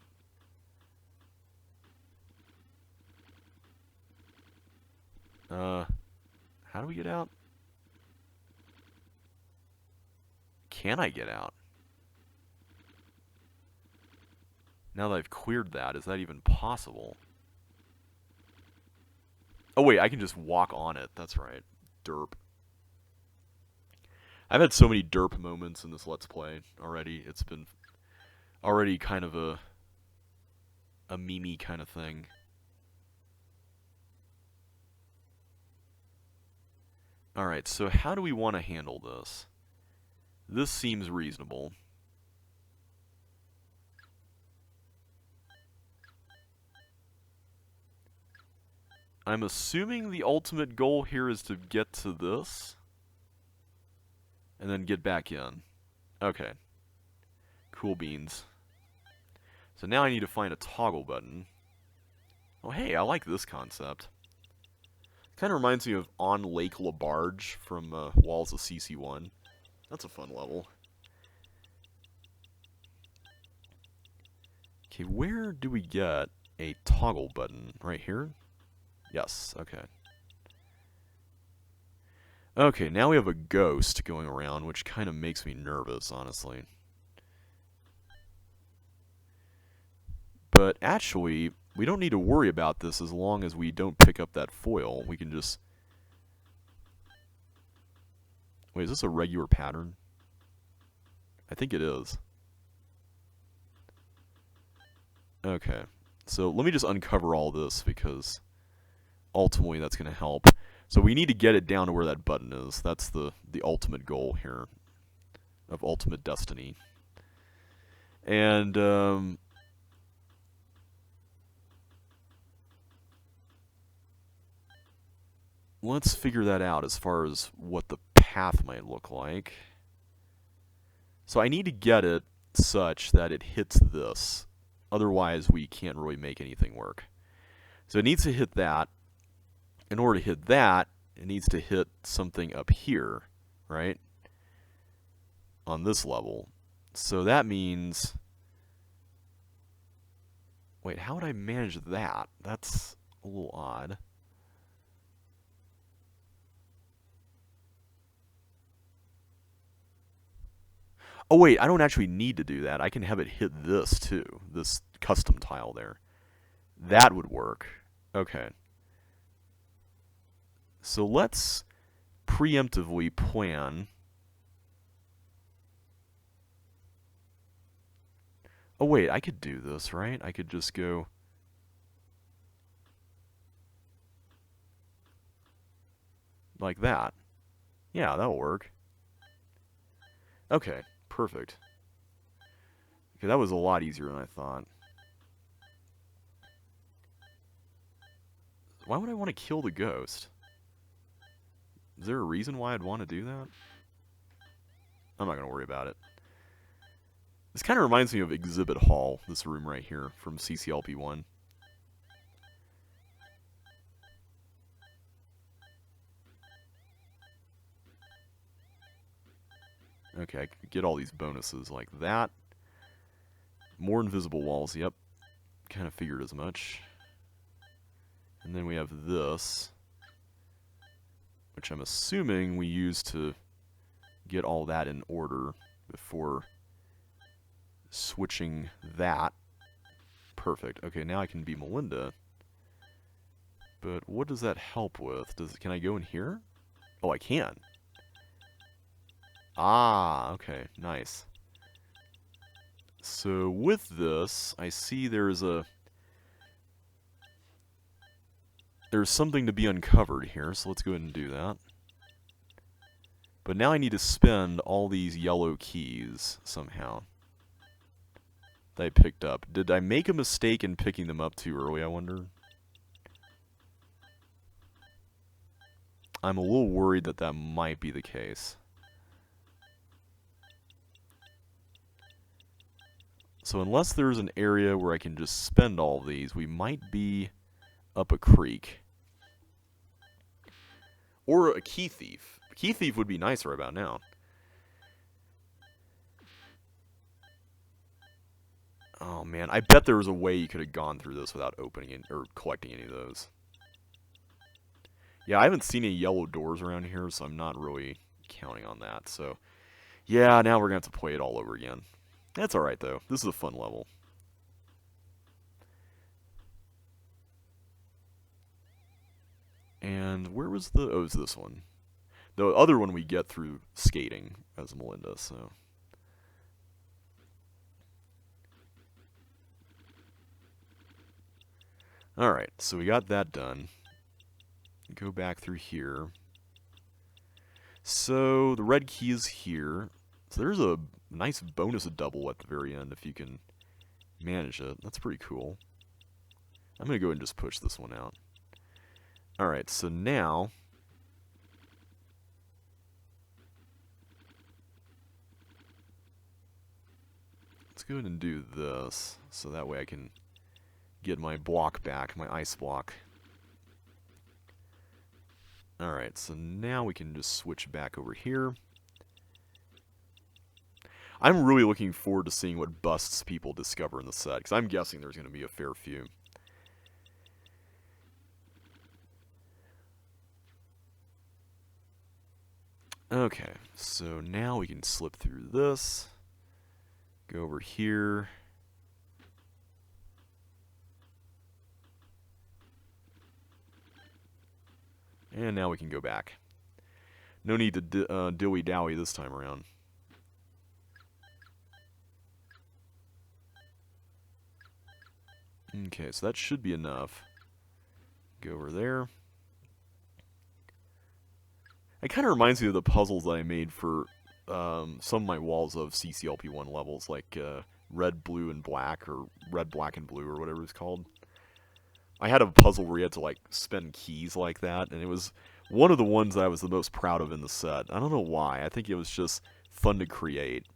How do we get out? Can I get out? Now that I've cleared that, is that even possible? Oh wait, I can just walk on it. That's right. Derp. I've had so many derp moments in this Let's Play already. It's been already kind of a meme-y kind of thing. Alright, so how do we want to handle this? This seems reasonable. I'm assuming the ultimate goal here is to get to this. And then get back in. Okay. Cool beans. So now I need to find a toggle button. Oh hey, I like this concept. Kind of reminds me of On Lake LaBarge from Walls of CC1. That's a fun level. Okay, where do we get a toggle button? Right here? Yes, okay. Okay, now we have a ghost going around, which kind of makes me nervous, honestly. But actually, we don't need to worry about this as long as we don't pick up that foil. We can just... Wait, is this a regular pattern? I think it is. Okay, so let me just uncover all this because ultimately that's going to help. So we need to get it down to where that button is. That's the ultimate goal here of Ultimate Destiny. And let's figure that out as far as what the path might look like. So I need to get it such that it hits this. Otherwise, we can't really make anything work. So it needs to hit that. In order to hit that, it needs to hit something up here, right? On this level. So that means... Wait, how would I manage that? That's a little odd. Oh wait, I don't actually need to do that. I can have it hit this too, this custom tile there. That would work. Okay. So let's preemptively plan. Oh wait, I could do this, right? I could just go... like that. Yeah, that'll work. Okay, perfect. Okay, that was a lot easier than I thought. Why would I want to kill the ghost? Is there a reason why I'd want to do that? I'm not going to worry about it. This kind of reminds me of Exhibit Hall, this room right here, from CCLP1. Okay, I can get all these bonuses like that. More invisible walls, yep. Kind of figured as much. And then we have this, which I'm assuming we use to get all that in order before switching that. Perfect. Okay, now I can be Melinda. But what does that help with? Can I go in here? Oh, I can. Ah, okay, nice. So with this, I see there's something to be uncovered here, so let's go ahead and do that. But now I need to spend all these yellow keys somehow that I picked up. Did I make a mistake in picking them up too early, I wonder? I'm a little worried that that might be the case. So unless there's an area where I can just spend all of these, we might be up a creek. Or a key thief. A key thief would be nice right about now. Oh man, I bet there was a way you could have gone through this without opening it, or collecting any of those. Yeah, I haven't seen any yellow doors around here, so I'm not really counting on that. So, yeah, now we're going to have to play it all over again. That's alright, though. This is a fun level. And where was the... oh, it's this one. The other one we get through skating as Melinda, so... Alright, so we got that done. Go back through here. So, the red key is here. So there's a nice bonus double at the very end if you can manage it. That's pretty cool. I'm going to go ahead and just push this one out. Alright, so now... let's go ahead and do this, so that way I can get my block back, my ice block. Alright, so now we can just switch back over here. I'm really looking forward to seeing what busts people discover in the set, because I'm guessing there's going to be a fair few. Okay, so now we can slip through this, go over here. And now we can go back. No need to dilly-dally this time around. Okay, so that should be enough. Go over there. It kind of reminds me of the puzzles that I made for some of my walls of CCLP1 levels, like red, blue, and black, or red, black, and blue, or whatever it's called. I had a puzzle where you had to, like, spend keys like that, and it was one of the ones that I was the most proud of in the set. I don't know why. I think it was just fun to create.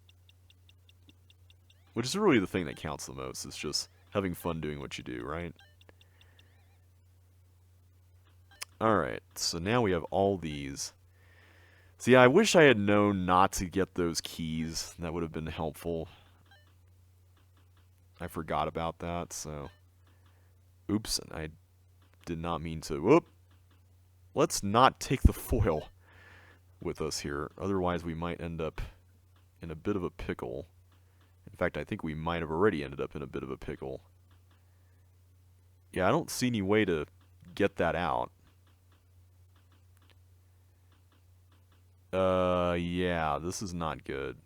Which is really the thing that counts the most, is just having fun doing what you do, right? Alright, so now we have all these. See, I wish I had known not to get those keys. That would have been helpful. I forgot about that, so... Oops, and I did not mean to... Whoop! Let's not take the foil with us here. Otherwise, we might end up in a bit of a pickle. In fact, I think we might have already ended up in a bit of a pickle. Yeah, I don't see any way to get that out. Yeah, this is not good.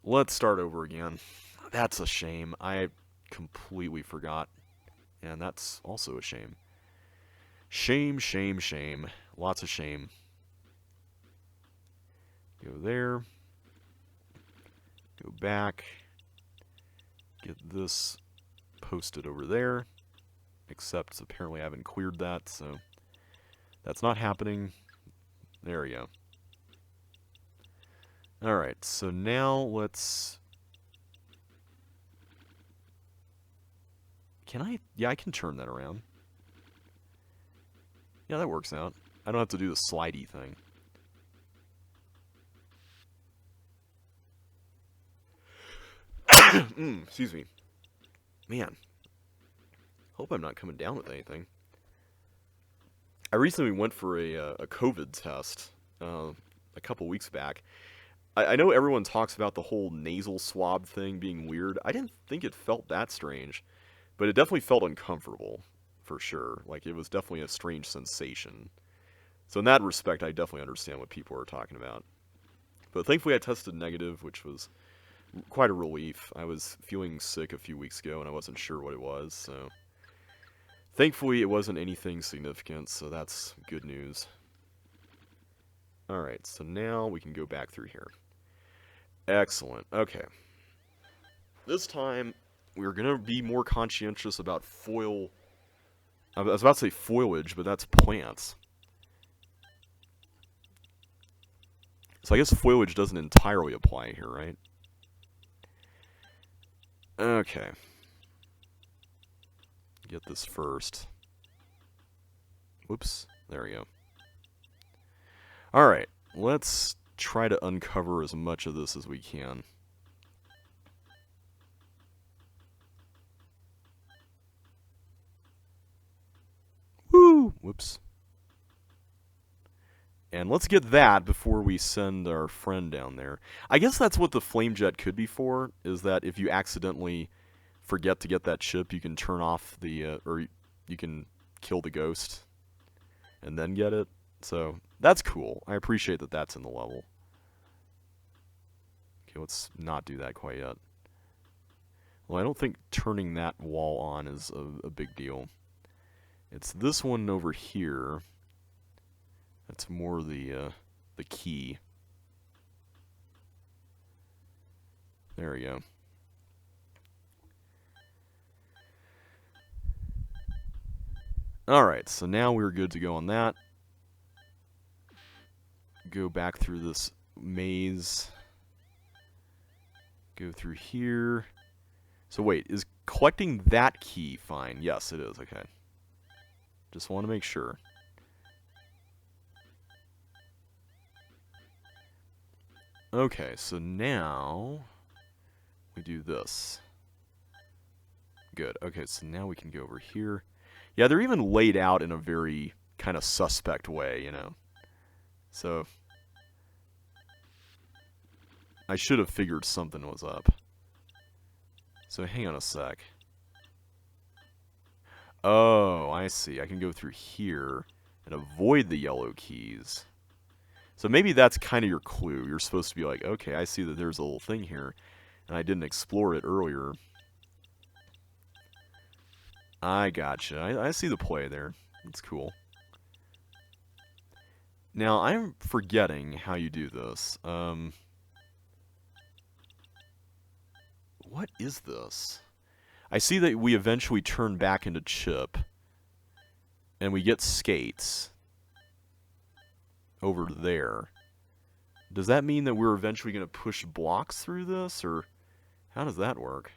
Let's start over again. That's a shame. I completely forgot. And that's also a shame. Shame, shame, shame. Lots of shame. Go there. Go back. Get this posted over there. Except apparently I haven't cleared that, so that's not happening. There we go. Alright, so now let's... Can I? Yeah, I can turn that around. Yeah, that works out. I don't have to do the slidey thing. Excuse me. Man. Hope I'm not coming down with anything. I recently went for a COVID test a couple weeks back. I know everyone talks about the whole nasal swab thing being weird. I didn't think it felt that strange, but it definitely felt uncomfortable, for sure. Like, it was definitely a strange sensation. So in that respect, I definitely understand what people are talking about. But thankfully I tested negative, which was quite a relief. I was feeling sick a few weeks ago, and I wasn't sure what it was, so... Thankfully, it wasn't anything significant, so that's good news. Alright, so now we can go back through here. Excellent. Okay. This time, we're going to be more conscientious about foil... I was about to say foliage, but that's plants. So I guess foliage doesn't entirely apply here, right? Okay. Get this first. Whoops. There we go. Alright, let's try to uncover as much of this as we can. Woo! Whoops. And let's get that before we send our friend down there. I guess that's what the flame jet could be for, is that if you accidentally forget to get that chip, you can turn off the, or you can kill the ghost and then get it. So, that's cool. I appreciate that that's in the level. Okay, let's not do that quite yet. Well, I don't think turning that wall on is a big deal. It's this one over here. That's more the key. There we go. Alright, so now we're good to go on that. Go back through this maze. Go through here. So wait, is collecting that key fine? Yes, it is. Okay. Just want to make sure. Okay, so now we do this. Good. Okay, so now we can go over here. Yeah, they're even laid out in a very kind of suspect way, you know. So I should have figured something was up. So hang on a sec. Oh, I see. I can go through here and avoid the yellow keys. So maybe that's kind of your clue. You're supposed to be like, okay, I see that there's a little thing here, and I didn't explore it earlier. I gotcha. I see the play there. It's cool. Now, I'm forgetting how you do this. What is this? I see that we eventually turn back into Chip, and we get skates over there. Does that mean that we're eventually going to push blocks through this, or how does that work?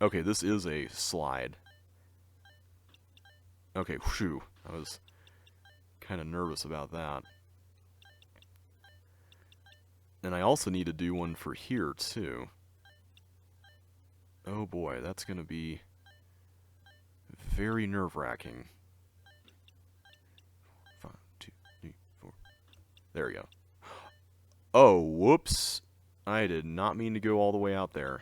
Okay, this is a slide. Okay, whew. I was kind of nervous about that. And I also need to do one for here, too. Oh boy, that's going to be very nerve-wracking. 5, 2, 3, 4. There we go. Oh, whoops. I did not mean to go all the way out there.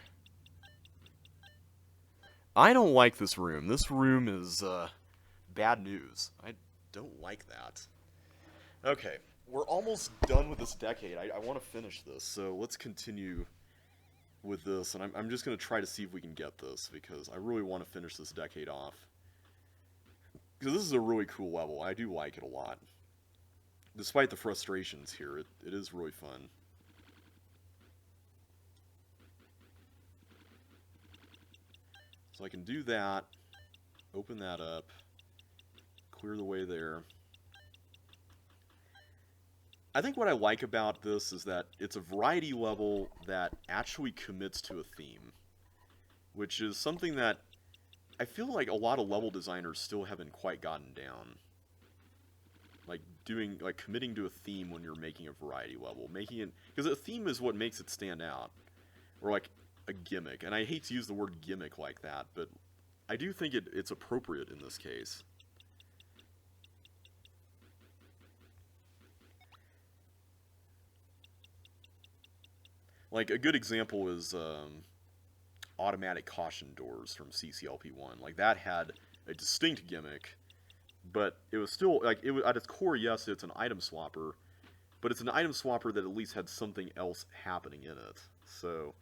I don't like this room. This room is bad news. I don't like that. Okay, we're almost done with this decade. I want to finish this, so let's continue with this. And I'm just going to try to see if we can get this, because I really want to finish this decade off. Because this is a really cool level. I do like it a lot. Despite the frustrations here, it is really fun. So I can do that, open that up, clear the way there. I think what I like about this is that it's a variety level that actually commits to a theme, which is something that I feel like a lot of level designers still haven't quite gotten down. Like committing to a theme when you're making a variety level, making it, because a theme is what makes it stand out, or like a gimmick. And I hate to use the word gimmick like that, but I do think it's appropriate in this case. Like, a good example is automatic caution doors from CC2LP1. Like, that had a distinct gimmick, but it was still, like, it was, at its core, yes, it's an item swapper, but it's an item swapper that at least had something else happening in it. So,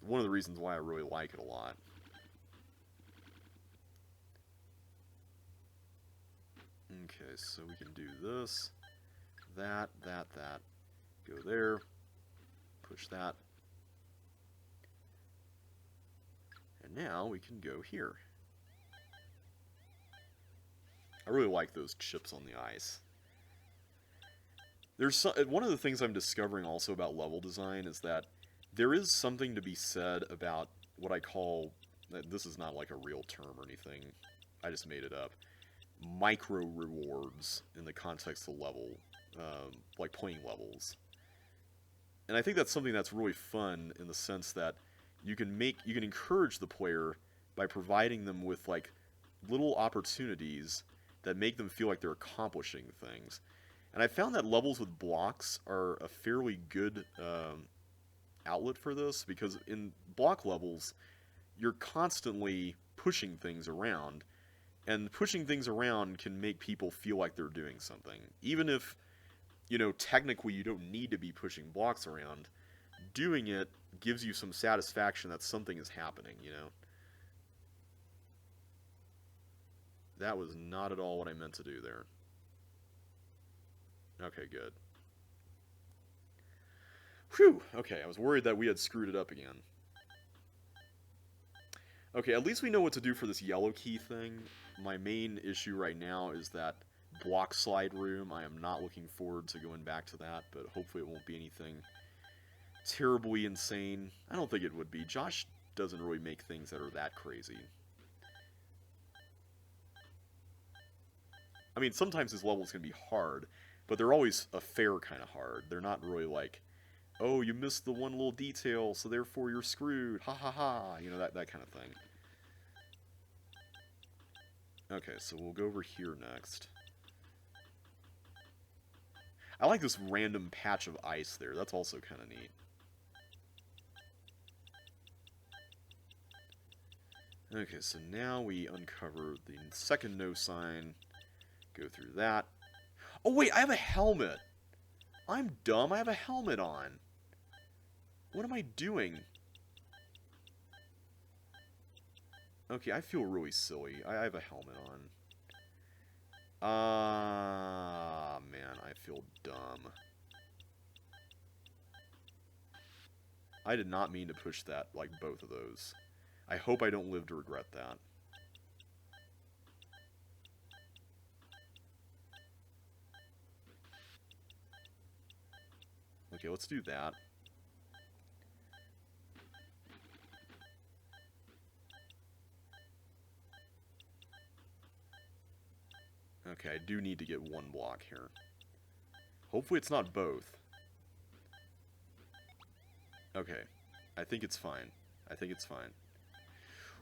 one of the reasons why I really like it a lot. Okay, so we can do this, that, go there, push that, and now we can go here. I really like those chips on the ice. There's one of the things I'm discovering also about level design is that there is something to be said about what I call, this is not like a real term or anything, I just made it up, micro rewards in the context of level, like playing levels. And I think that's something that's really fun in the sense that you can encourage the player by providing them with like little opportunities that make them feel like they're accomplishing things. And I found that levels with blocks are a fairly good outlet for this, because in block levels, you're constantly pushing things around, and pushing things around can make people feel like they're doing something. Even if, you know, technically you don't need to be pushing blocks around, doing it gives you some satisfaction that something is happening, you know? That was not at all what I meant to do there. Okay, good. Whew, okay, I was worried that we had screwed it up again. Okay, at least we know what to do for this yellow key thing. My main issue right now is that block slide room. I am not looking forward to going back to that, but hopefully it won't be anything terribly insane. I don't think it would be. Josh doesn't really make things that are that crazy. I mean, sometimes his levels can be hard, but they're always a fair kind of hard. They're not really like, oh, you missed the one little detail, so therefore you're screwed. Ha ha ha. You know, that kind of thing. Okay, so we'll go over here next. I like this random patch of ice there. That's also kind of neat. Okay, so now we uncover the second no sign. Go through that. Oh wait, I have a helmet! I'm dumb, I have a helmet on. What am I doing? Okay, I feel really silly. I have a helmet on. Man, I feel dumb. I did not mean to push that, like, both of those. I hope I don't live to regret that. Okay, let's do that. Okay, I do need to get one block here. Hopefully it's not both. Okay, I think it's fine. I think it's fine.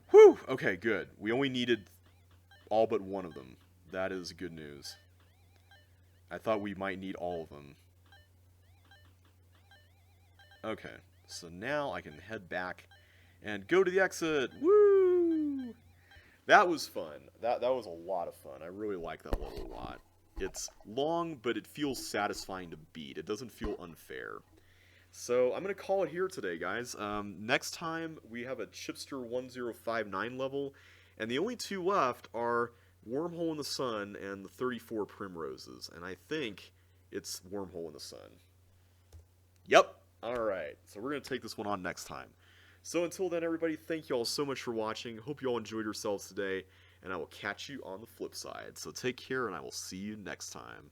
Whew! Okay, good. We only needed all but one of them. That is good news. I thought we might need all of them. Okay, so now I can head back and go to the exit. Woo! That was fun. That was a lot of fun. I really like that level a lot. It's long, but it feels satisfying to beat. It doesn't feel unfair. So I'm going to call it here today, guys. Next time, we have a Chipster 1059 level, and the only two left are Wormhole in the Sun and the 34 Primroses, and I think it's Wormhole in the Sun. Yep. Alright, so we're going to take this one on next time. So until then, everybody, thank you all so much for watching. Hope you all enjoyed yourselves today, and I will catch you on the flip side. So take care, and I will see you next time.